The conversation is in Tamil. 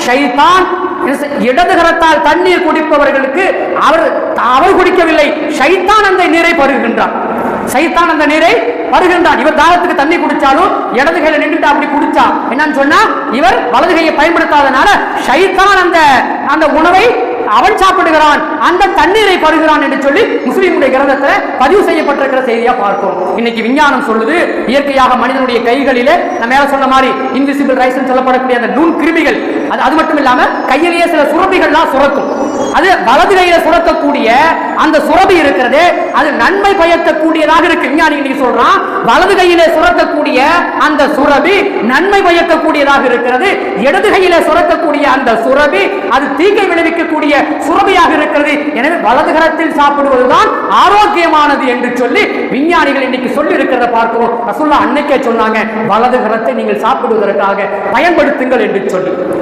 ஷைத்தான் இடது கரத்தால் தண்ணீர் குடிப்பவர்களுக்கு அவர் குடிக்கவில்லை, ஷைத்தான் அந்த நீரை பருகுகின்றான். சைத்தான் அந்த நீரை பருகின்றான். இவர் தாகத்துக்கு தண்ணி குடிச்சாலும் இடது கையில நின்றுட்டு அப்படி குடிச்சா என்னன்னு சொன்னா இவர் வலது கையை பயன்படுத்தாதனால ஷைத்தான் அந்த உணவை அவன் சாப்பிடுகிறான், அந்த தண்ணீரை பருகிறான் என்று சொல்லி முஸ்லிமுடைய கிரந்தத்தில் பதிவு செய்யப்பட்டிருக்கிற செய்தியா பார்க்கிறோம். இன்னைக்கு விஞ்ஞானம் சொல்லுது இயற்கையாக மனிதனுடைய கைகளிலே நம்ம மேல சொன்ன மாதிரி இன்விசிபிள் ரைஸ் சொல்லப்படக்கூடிய அந்த நுண் கிருமிகள், அது மட்டும் இல்லாம கையிலேயே சில சுரப்பிகள்லாம் சுரக்கும். அது வலது கையில சுரக்கக்கூடிய அந்த சுரபி இருக்கிறது, அது நன்மை பயக்கக்கூடியதாக இருக்கு. விஞ்ஞானி இன்னைக்கு சொல்றான் வலது கையிலே சுரக்கக்கூடிய அந்த சுரபி நன்மை பயக்கக்கூடியதாக இருக்கிறது, இடது கையிலே சுரக்கக்கூடிய அந்த சுரபி அது தீங்கை விளைவிக்கக்கூடிய சுரபியாக இருக்கிறது. எனவே வலது கரத்தில் சாப்பிடுவதுதான் ஆரோக்கியமானது என்று சொல்லி விஞ்ஞானிகள் இன்னைக்கு சொல்லி இருக்கிறத பார்க்கிறோம். ரசூலுல்லாஹ் அன்னைக்கே சொன்னாங்க வலது கரத்தை நீங்கள் சாப்பிடுவதற்காக பயன்படுத்துங்கள் என்று சொல்லி.